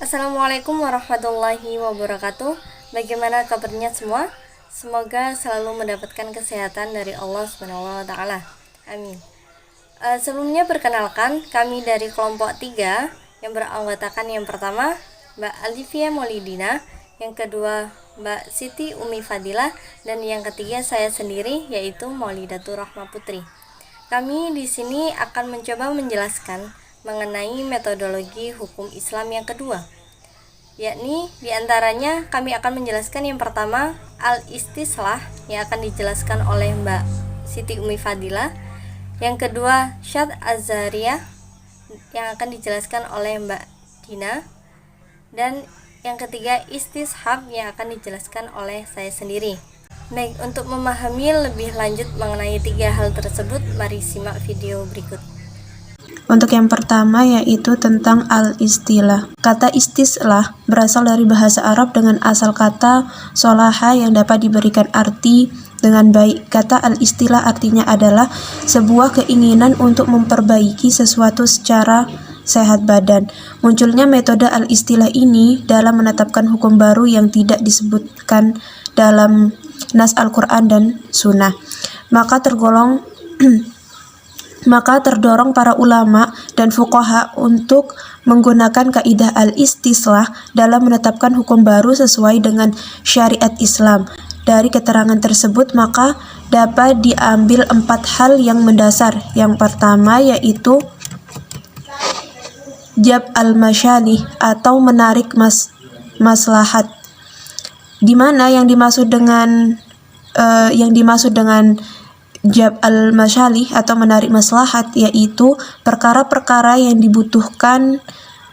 Assalamualaikum warahmatullahi wabarakatuh. Bagaimana kabarnya semua? Semoga selalu mendapatkan kesehatan dari Allah SWT. Amin. Sebelumnya perkenalkan, kami dari kelompok 3 yang beranggotakan yang pertama Mbak Alifia Maulidina, yang kedua Mbak Siti Umi Fadilah, dan yang ketiga saya sendiri yaitu Maulidatur Rahma Putri. Kami di sini akan mencoba menjelaskan mengenai metodologi hukum Islam yang kedua, yakni diantaranya kami akan menjelaskan yang pertama al-istislah yang akan dijelaskan oleh Mbak Siti Umi Fadilah, yang kedua syad az-zariyah yang akan dijelaskan oleh Mbak Dina, dan yang ketiga istishab yang akan dijelaskan oleh saya sendiri. Baik, untuk memahami lebih lanjut mengenai 3 hal tersebut, mari simak video berikut. Untuk yang pertama yaitu tentang al-istilah. Kata istislah berasal dari bahasa Arab dengan asal kata solaha yang dapat diberikan arti dengan baik. Kata al-istilah artinya adalah sebuah keinginan untuk memperbaiki sesuatu secara sehat badan. Munculnya metode al-istilah ini dalam menetapkan hukum baru yang tidak disebutkan dalam nas Al-Quran dan Sunnah. Maka terdorong para ulama dan fuqaha untuk menggunakan kaidah al-istislah dalam menetapkan hukum baru sesuai dengan syariat Islam. Dari keterangan tersebut maka dapat diambil 4 hal yang mendasar. Yang pertama yaitu jab al-masyalih atau menarik maslahat, di mana yang dimaksud dengan jab al-masyalih atau menarik maslahat yaitu perkara-perkara yang dibutuhkan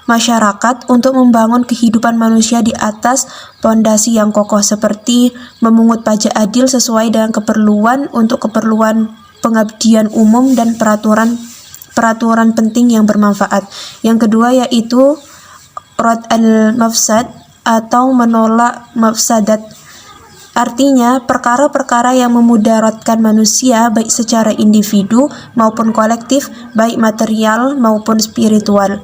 masyarakat untuk membangun kehidupan manusia di atas pondasi yang kokoh, seperti memungut pajak adil sesuai dengan keperluan untuk keperluan pengabdian umum dan peraturan penting yang bermanfaat. Yang kedua yaitu rad al-mafsad atau menolak mafsadat. Artinya, perkara-perkara yang memudaratkan manusia baik secara individu maupun kolektif, baik material maupun spiritual.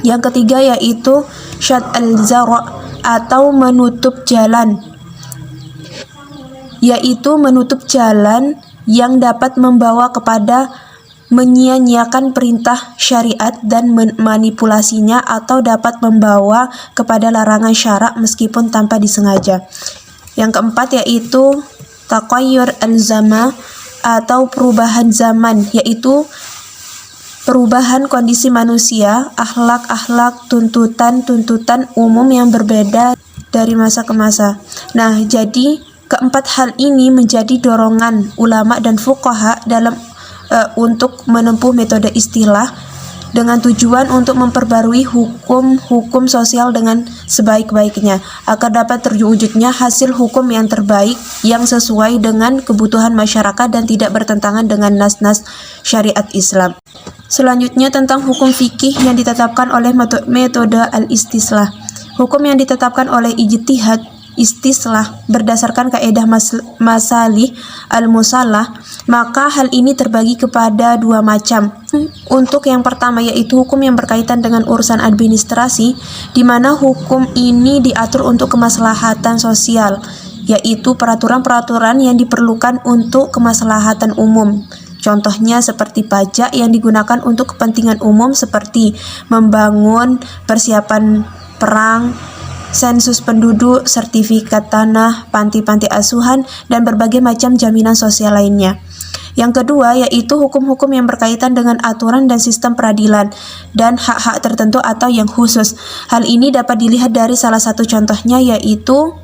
Yang ketiga yaitu syad al-zara' atau menutup jalan, yaitu menutup jalan yang dapat membawa kepada menyia-nyiakan perintah syariat dan manipulasinya, atau dapat membawa kepada larangan syarak meskipun tanpa disengaja. Yang keempat yaitu taqayyur al-zaman atau perubahan zaman, yaitu perubahan kondisi manusia, akhlak-akhlak, tuntutan umum yang berbeda dari masa ke masa. Nah, jadi keempat hal ini menjadi dorongan ulama dan fuqaha dalam untuk menempuh metode istilah dengan tujuan untuk memperbarui hukum sosial dengan sebaik-baiknya agar dapat terwujudnya hasil hukum yang terbaik yang sesuai dengan kebutuhan masyarakat dan tidak bertentangan dengan nas-nas syariat Islam. Selanjutnya tentang hukum fikih yang ditetapkan oleh metode al-istislah. Hukum yang ditetapkan oleh ijtihad istislah berdasarkan kaidah masalih al-musallah, maka hal ini terbagi kepada 2 macam. Untuk yang pertama yaitu hukum yang berkaitan dengan urusan administrasi, di mana hukum ini diatur untuk kemaslahatan sosial, yaitu peraturan-peraturan yang diperlukan untuk kemaslahatan umum. Contohnya seperti pajak yang digunakan untuk kepentingan umum seperti membangun, persiapan perang, sensus penduduk, sertifikat tanah, panti-panti asuhan, dan berbagai macam jaminan sosial lainnya. Yang kedua yaitu hukum-hukum yang berkaitan dengan aturan dan sistem peradilan dan hak-hak tertentu atau yang khusus. Hal ini dapat dilihat dari salah satu contohnya yaitu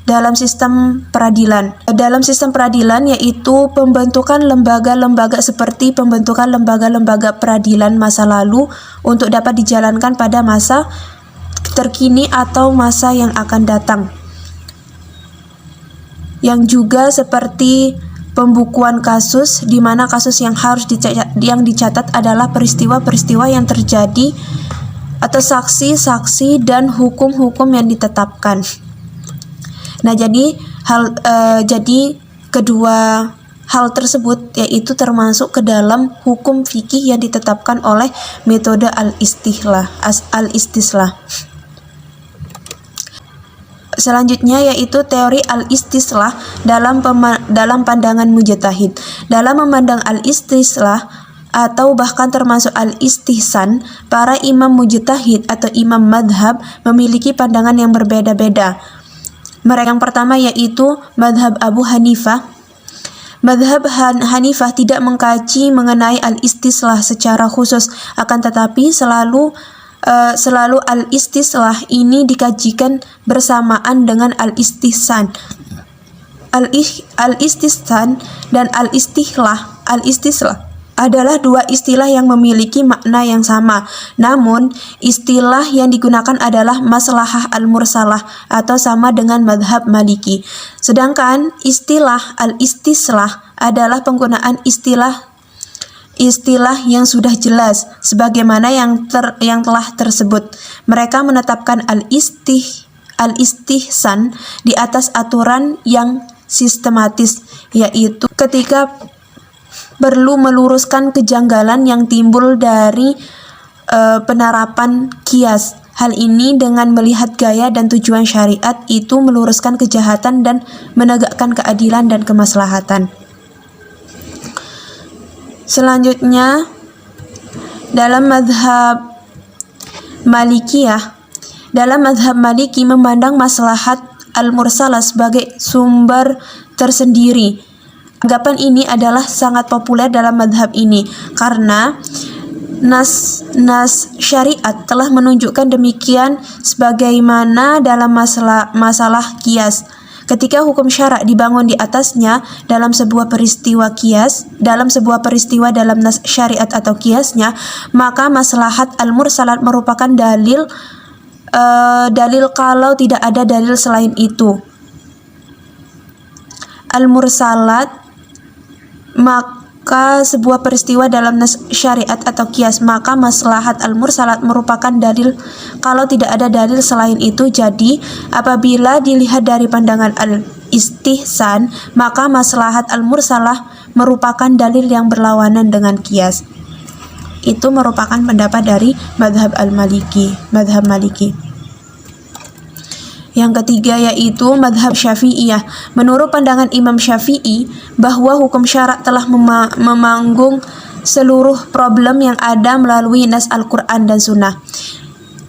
dalam sistem peradilan. Dalam sistem peradilan yaitu pembentukan lembaga-lembaga seperti pembentukan lembaga-lembaga peradilan masa lalu untuk dapat dijalankan pada masa terkini atau masa yang akan datang. Yang juga seperti pembukuan kasus, di mana kasus yang harus dicatat adalah peristiwa-peristiwa yang terjadi atau saksi-saksi dan hukum-hukum yang ditetapkan. Nah, jadi kedua hal tersebut yaitu termasuk ke dalam hukum fikih yang ditetapkan oleh metode al-istislah. Selanjutnya yaitu teori al-istislah dalam pandangan mujtahid. Dalam memandang al-istislah atau bahkan termasuk al-istihsan, para imam mujtahid atau imam madhab memiliki pandangan yang berbeda-beda. Mereka yang pertama yaitu madhab Abu Hanifah. Madhab Hanifah tidak mengkaji mengenai al-istislah secara khusus, akan tetapi selalu al-istislah ini dikajikan bersamaan dengan al-istihsan. Al-istihsan dan al-istislah adalah dua istilah yang memiliki makna yang sama. Namun, istilah yang digunakan adalah maslahah al-mursalah atau sama dengan madhab Maliki. Sedangkan istilah al-istislah adalah penggunaan istilah yang sudah jelas sebagaimana yang telah tersebut. Mereka menetapkan al-istihsan di atas aturan yang sistematis, yaitu ketika perlu meluruskan kejanggalan yang timbul dari penerapan kias. Hal ini dengan melihat gaya dan tujuan syariat itu meluruskan kejahatan dan menegakkan keadilan dan kemaslahatan. Selanjutnya, dalam madhab Malikiyah, dalam madhab Maliki memandang maslahat al-mursalah sebagai sumber tersendiri. Anggapan ini adalah sangat populer dalam madhab ini karena nas syariat telah menunjukkan demikian sebagaimana dalam masalah kias. Ketika hukum syarak dibangun di atasnya dalam sebuah peristiwa dalam nas syariat atau kiasnya, maka maslahat al-mursalat merupakan dalil kalau tidak ada dalil selain itu. Al-mursalat maka sebuah peristiwa dalam nas syariat atau kias, maka maslahat al-mursalat merupakan dalil kalau tidak ada dalil selain itu. Jadi apabila dilihat dari pandangan al-istihsan, maka maslahat al-mursalah merupakan dalil yang berlawanan dengan kias. Itu merupakan pendapat dari madhab madhab Maliki. Yang ketiga yaitu madhab Syafi'iyah. Menurut pandangan Imam Syafi'i, bahwa hukum syarak telah memanggung seluruh problem yang ada melalui nas Al-Quran dan Sunnah,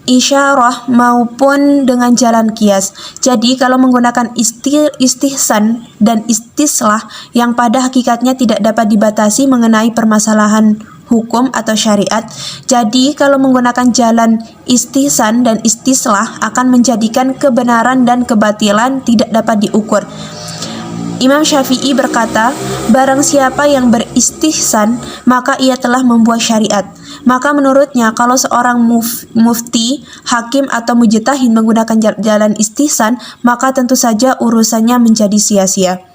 isyarah maupun dengan jalan kias. Jadi kalau menggunakan istihsan dan istislah yang pada hakikatnya tidak dapat dibatasi mengenai permasalahan hukum atau syariat, jadi kalau menggunakan jalan istihsan dan istislah akan menjadikan kebenaran dan kebatilan tidak dapat diukur. Imam Syafi'i berkata, barang siapa yang beristihsan maka ia telah membuat syariat. Maka menurutnya kalau seorang mufti, hakim atau mujtahid menggunakan jalan istihsan, maka tentu saja urusannya menjadi sia-sia.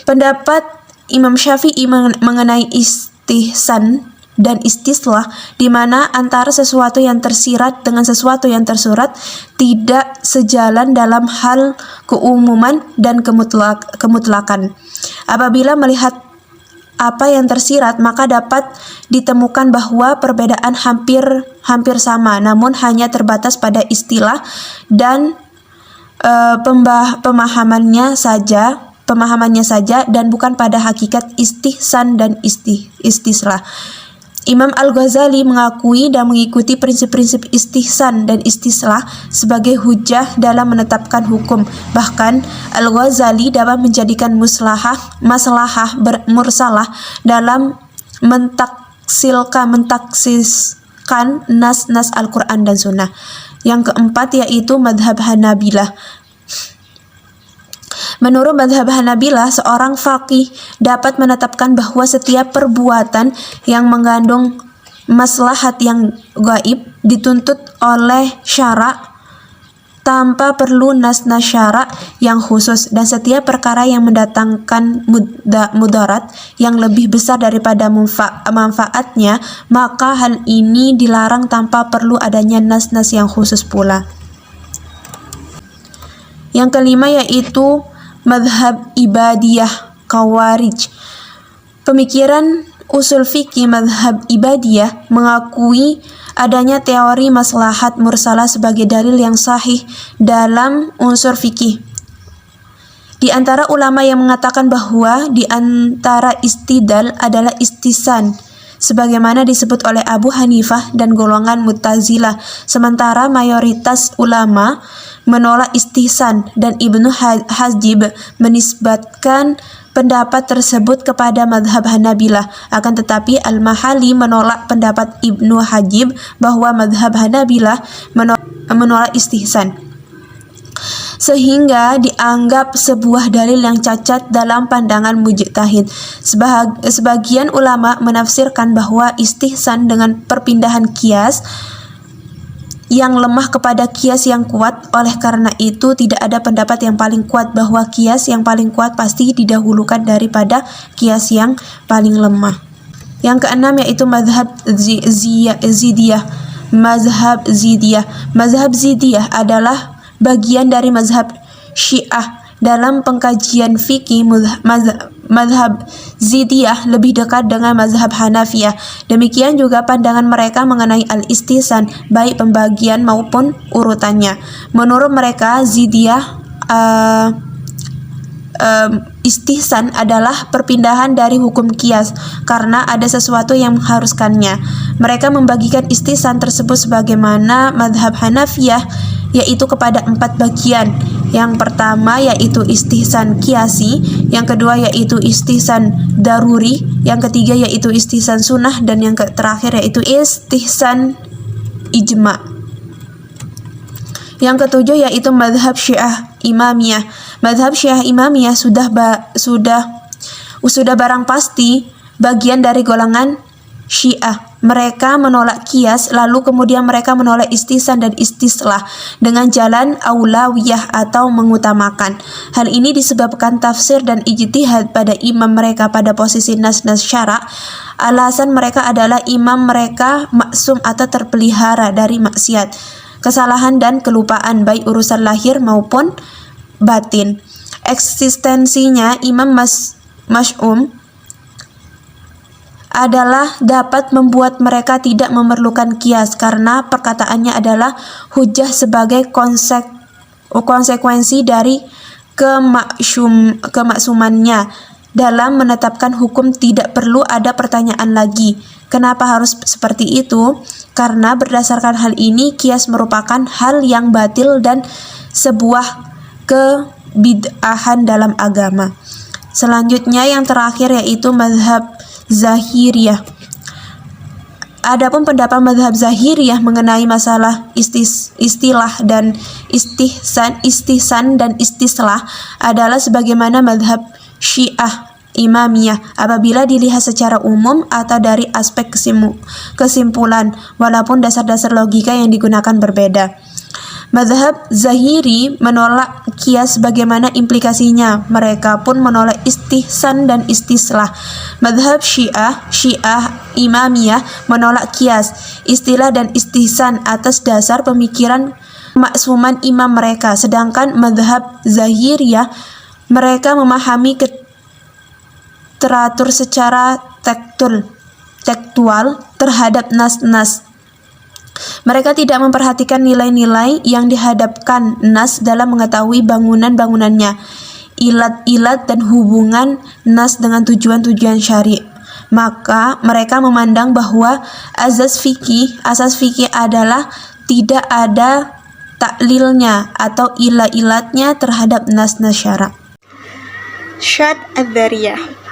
Pendapat Imam Syafi'i mengenai istihsan dan istislah, di mana antara sesuatu yang tersirat dengan sesuatu yang tersurat tidak sejalan dalam hal keumuman dan kemutlakan. Apabila melihat apa yang tersirat, maka dapat ditemukan bahwa perbedaan hampir sama, namun hanya terbatas pada istilah dan pemahamannya saja dan bukan pada hakikat istihsan dan istislah. Imam Al-Ghazali mengakui dan mengikuti prinsip-prinsip istihsan dan istislah sebagai hujjah dalam menetapkan hukum. Bahkan Al-Ghazali dapat menjadikan maslahah mursalah dalam mentaksiskan nas Al-Quran dan Sunnah. Yang keempat yaitu madhab Hanabilah. Menurut madhab Hanabilah, seorang faqih dapat menetapkan bahwa setiap perbuatan yang mengandung maslahat yang gaib dituntut oleh syarak tanpa perlu nas syarak yang khusus, dan setiap perkara yang mendatangkan mudarat yang lebih besar daripada manfaatnya, maka hal ini dilarang tanpa perlu adanya nas yang khusus pula. Yang kelima yaitu madhab ibadiyah Khawarij. Pemikiran usul fikih madhab ibadiyah mengakui adanya teori maslahat mursalah sebagai dalil yang sahih dalam unsur fikih. Di antara ulama yang mengatakan bahwa di antara istidlal adalah istihsan, sebagaimana disebut oleh Abu Hanifah dan golongan Mu'tazilah, sementara mayoritas ulama menolak istihsan dan Ibnu Hajib menisbatkan pendapat tersebut kepada madhab Hanabilah. Akan tetapi Al-Mahali menolak pendapat Ibnu Hajib bahwa madhab Hanabilah menolak istihsan, sehingga dianggap sebuah dalil yang cacat dalam pandangan mujtahid. Sebagian ulama menafsirkan bahwa istihsan dengan perpindahan kias yang lemah kepada kias yang kuat. Oleh karena itu tidak ada pendapat yang paling kuat bahwa kias yang paling kuat pasti didahulukan daripada kias yang paling lemah. Yang keenam yaitu mazhab Zidiyah. Mazhab Zidiyah adalah bagian dari mazhab Syiah. Dalam pengkajian fikih, mazhab Zidiyah lebih dekat dengan mazhab Hanafiyah. Demikian juga pandangan mereka mengenai al-istihsan, baik pembagian maupun urutannya. Menurut mereka, Zidiyah istihsan adalah perpindahan dari hukum kias karena ada sesuatu yang mengharuskannya. Mereka membagikan istihsan tersebut sebagaimana mazhab Hanafiyah, yaitu kepada 4 bagian. Yang pertama yaitu istihsan kiasi, yang kedua yaitu istihsan daruri, yang ketiga yaitu istihsan sunnah, dan yang terakhir yaitu istihsan ijma. Yang ketujuh yaitu mazhab Syiah Imamiyah. Mazhab Syiah Imamiyah sudah barang pasti bagian dari golongan Syiah. Mereka menolak kias, lalu kemudian mereka menolak istihsan dan istislah dengan jalan aulawiyah atau mengutamakan. Hal ini disebabkan tafsir dan ijtihad pada imam mereka pada posisi nas-nas syara'. Alasan mereka adalah imam mereka maksum atau terpelihara dari maksiat, kesalahan dan kelupaan baik urusan lahir maupun batin. Eksistensinya imam mas'um adalah dapat membuat mereka tidak memerlukan kias karena perkataannya adalah hujjah sebagai konsekuensi dari kemaksumannya. Dalam menetapkan hukum tidak perlu ada pertanyaan lagi. Kenapa harus seperti itu? Karena berdasarkan hal ini kias merupakan hal yang batil dan sebuah kebid'ahan dalam agama. Selanjutnya yang terakhir yaitu mazhab Zahiriyah. Adapun pendapat mazhab Zahiriyah mengenai masalah istilah dan istihsan dan istislah adalah sebagaimana mazhab Syiah Imamiyah apabila dilihat secara umum atau dari aspek kesimpulan, walaupun dasar-dasar logika yang digunakan berbeda. Mazhab Zahiri menolak kias bagaimana implikasinya. Mereka pun menolak istihsan dan istislah. Mazhab Syiah Imamiyah menolak kias, istilah dan istihsan atas dasar pemikiran maksuman imam mereka. Sedangkan mazhab Zahiriyah mereka memahami teratur secara tekstual terhadap nas-nas. Mereka tidak memperhatikan nilai-nilai yang dihadapkan nas dalam mengetahui bangunan-bangunannya, ilat-ilat dan hubungan nas dengan tujuan-tujuan syari'. Maka mereka memandang bahwa asas fikih adalah tidak ada taklilnya atau ilat-ilatnya terhadap nas-nas syara'. Syad Adzariyah.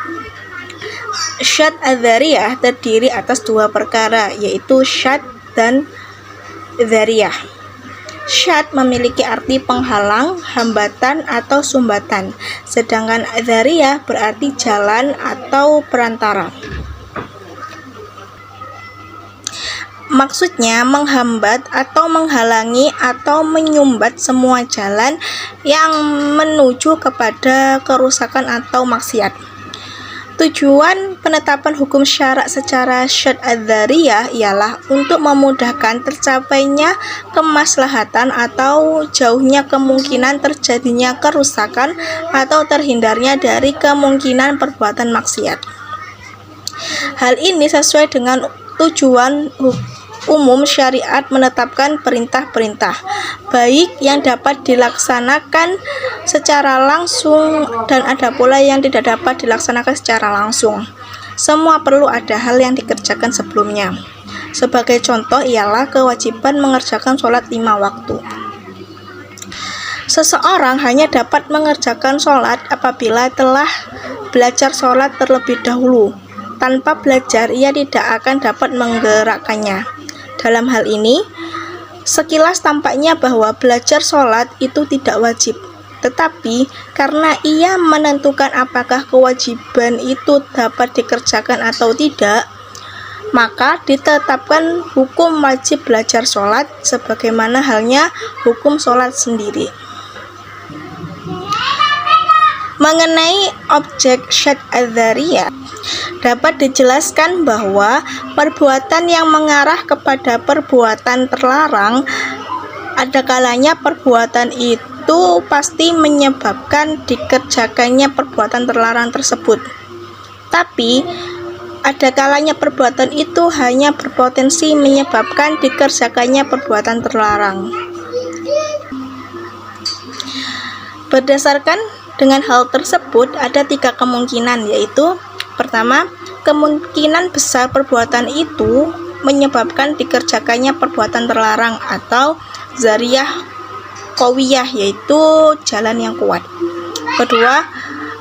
Syad Adzariyah terdiri atas 2 perkara, yaitu syad dan dzariyah. Syad memiliki arti penghalang, hambatan atau sumbatan, sedangkan dzariyah berarti jalan atau perantara. Maksudnya menghambat atau menghalangi atau menyumbat semua jalan yang menuju kepada kerusakan atau maksiat. Tujuan penetapan hukum syarak secara syad adzariyah ialah untuk memudahkan tercapainya kemaslahatan atau jauhnya kemungkinan terjadinya kerusakan atau terhindarnya dari kemungkinan perbuatan maksiat. Hal ini sesuai dengan tujuan umum syariat menetapkan perintah-perintah, baik yang dapat dilaksanakan secara langsung dan ada pula yang tidak dapat dilaksanakan secara langsung. Semua perlu ada hal yang dikerjakan sebelumnya. Sebagai contoh ialah kewajiban mengerjakan sholat 5 waktu. Seseorang hanya dapat mengerjakan sholat apabila telah belajar sholat terlebih dahulu. Tanpa belajar, ia tidak akan dapat menggerakkannya. Dalam hal ini, sekilas tampaknya bahwa belajar sholat itu tidak wajib. Tetapi, karena ia menentukan apakah kewajiban itu dapat dikerjakan atau tidak, maka ditetapkan hukum wajib belajar sholat sebagaimana halnya hukum sholat sendiri. Mengenai objek syad adzariyah, dapat dijelaskan bahwa perbuatan yang mengarah kepada perbuatan terlarang, ada kalanya perbuatan itu pasti menyebabkan dikerjakannya perbuatan terlarang tersebut. Tapi, ada kalanya perbuatan itu hanya berpotensi menyebabkan dikerjakannya perbuatan terlarang. Berdasarkan dengan hal tersebut, ada 3 kemungkinan, yaitu pertama, kemungkinan besar perbuatan itu menyebabkan dikerjakannya perbuatan terlarang atau zariyah qawiyah, yaitu jalan yang kuat. Kedua,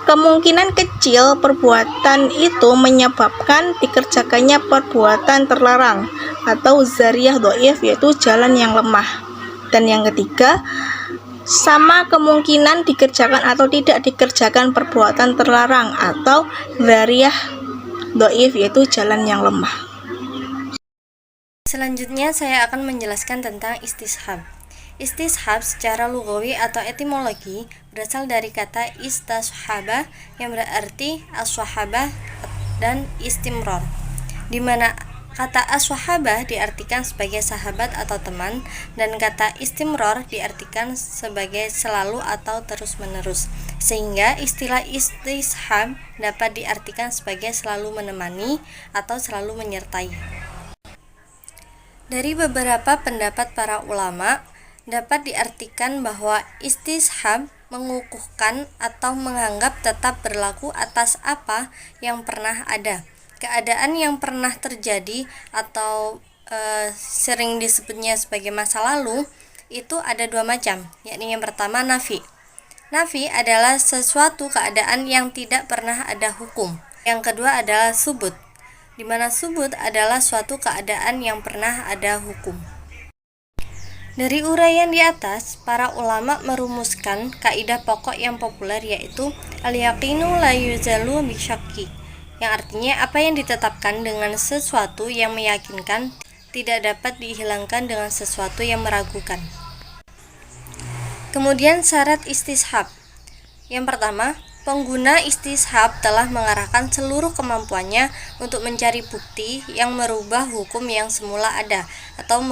kemungkinan kecil perbuatan itu menyebabkan dikerjakannya perbuatan terlarang atau zariyah dhaif, yaitu jalan yang lemah. Dan yang ketiga, sama kemungkinan dikerjakan atau tidak dikerjakan perbuatan terlarang atau zariyah dhaif, yaitu jalan yang lemah. Selanjutnya saya akan menjelaskan tentang istishab. Istishab secara lugawi atau etimologi berasal dari kata istashaba yang berarti as-sahabah dan istimrar, di mana kata as-sahabah diartikan sebagai sahabat atau teman dan kata istimrar diartikan sebagai selalu atau terus-menerus, sehingga istilah istishab dapat diartikan sebagai selalu menemani atau selalu menyertai. Dari beberapa pendapat para ulama, dapat diartikan bahwa istishab mengukuhkan atau menganggap tetap berlaku atas apa yang pernah ada. Keadaan yang pernah terjadi atau sering disebutnya sebagai masa lalu itu ada 2 macam, yakni yang pertama nafi. Nafi adalah sesuatu keadaan yang tidak pernah ada hukum. Yang kedua adalah subut, di mana subut adalah suatu keadaan yang pernah ada hukum. Dari uraian di atas, para ulama merumuskan kaidah pokok yang populer, yaitu al-yaqinu la yuzalu bisyakki, yang artinya apa yang ditetapkan dengan sesuatu yang meyakinkan tidak dapat dihilangkan dengan sesuatu yang meragukan. Kemudian syarat istishab. Yang pertama, pengguna istishab telah mengarahkan seluruh kemampuannya untuk mencari bukti yang merubah hukum yang semula ada, atau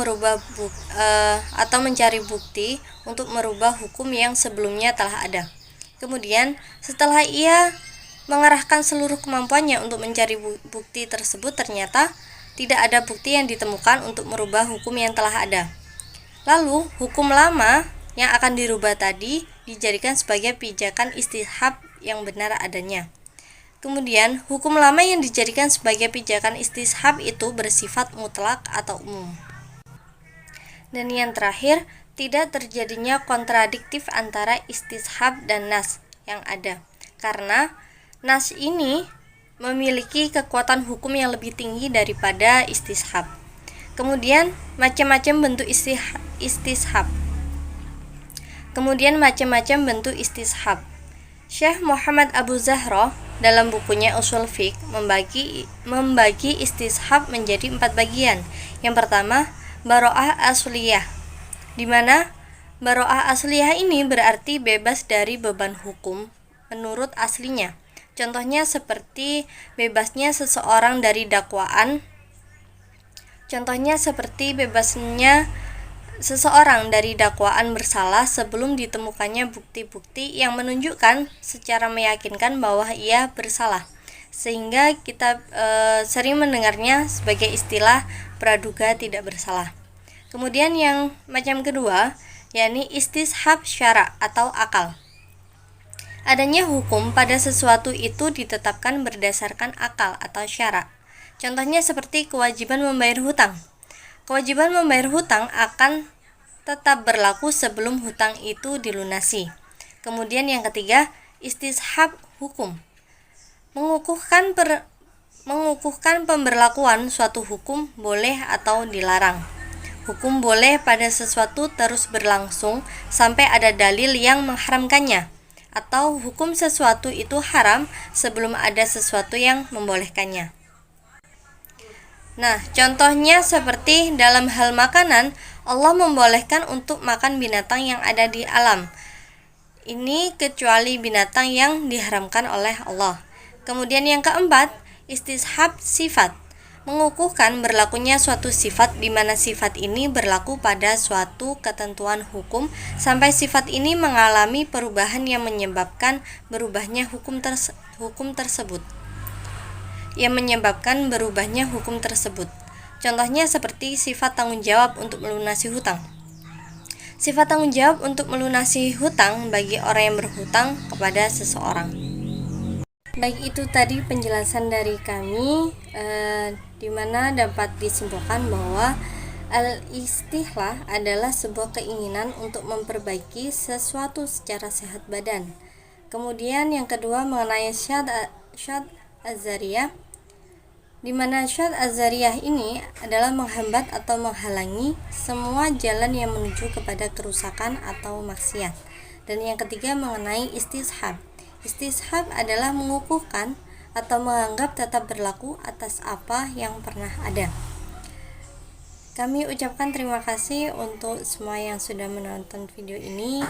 mencari bukti untuk merubah hukum yang sebelumnya telah ada. Kemudian, setelah ia mengarahkan seluruh kemampuannya untuk mencari bukti tersebut, ternyata tidak ada bukti yang ditemukan untuk merubah hukum yang telah ada. Lalu, hukum lama yang akan dirubah tadi dijadikan sebagai pijakan istishab yang benar adanya. Kemudian, hukum lama yang dijadikan sebagai pijakan istishab itu bersifat mutlak atau umum. Dan yang terakhir, tidak terjadinya kontradiktif antara istishab dan nas yang ada, karena nas ini memiliki kekuatan hukum yang lebih tinggi daripada istishab. Kemudian macam-macam bentuk istishab. Syekh Muhammad Abu Zahra dalam bukunya Ushul Fiqh membagi istishab menjadi 4 bagian. Yang pertama, baro'ah asliyah, di mana baro'ah asliyah ini berarti bebas dari beban hukum menurut aslinya. Contohnya seperti bebasnya seseorang dari dakwaan. Contohnya seperti bebasnya seseorang dari dakwaan bersalah sebelum ditemukannya bukti-bukti yang menunjukkan secara meyakinkan bahwa ia bersalah. sehingga kita sering mendengarnya sebagai istilah praduga tidak bersalah. Kemudian yang macam kedua, yakni istishab syara atau akal. Adanya hukum pada sesuatu itu ditetapkan berdasarkan akal atau syara. Contohnya seperti kewajiban membayar hutang. Kewajiban membayar hutang akan tetap berlaku sebelum hutang itu dilunasi. Kemudian yang ketiga, istishab hukum. Mengukuhkan pemberlakuan suatu hukum boleh atau dilarang. Hukum boleh pada sesuatu terus berlangsung sampai ada dalil yang mengharamkannya, atau hukum sesuatu itu haram sebelum ada sesuatu yang membolehkannya. Nah, contohnya seperti dalam hal makanan, Allah membolehkan untuk makan binatang yang ada di alam. Ini kecuali binatang yang diharamkan oleh Allah. Kemudian yang keempat, istishab sifat. Mengukuhkan berlakunya suatu sifat di mana sifat ini berlaku pada suatu ketentuan hukum sampai sifat ini mengalami perubahan yang menyebabkan berubahnya hukum tersebut. Contohnya seperti sifat tanggung jawab untuk melunasi hutang. Sifat tanggung jawab untuk melunasi hutang bagi orang yang berhutang kepada seseorang. Baik, itu tadi penjelasan dari kami, di mana dapat disimpulkan bahwa al-istihlah adalah sebuah keinginan untuk memperbaiki sesuatu secara sehat badan. Kemudian yang kedua mengenai syad az-zariyah, di mana syad az-zariyah ini adalah menghambat atau menghalangi semua jalan yang menuju kepada kerusakan atau maksiat. Dan yang ketiga mengenai istishab. Istishab adalah mengukuhkan atau menganggap tetap berlaku atas apa yang pernah ada. Kami ucapkan terima kasih untuk semua yang sudah menonton video ini.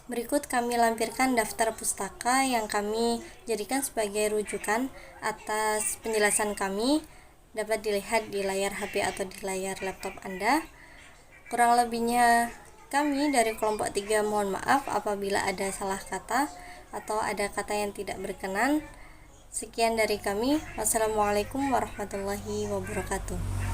Berikut kami lampirkan daftar pustaka yang kami jadikan sebagai rujukan atas penjelasan kami. Dapat dilihat di layar HP atau di layar laptop Anda. Kurang lebihnya kami dari kelompok 3 mohon maaf apabila ada salah kata atau ada kata yang tidak berkenan. Sekian dari kami. Wassalamualaikum warahmatullahi wabarakatuh.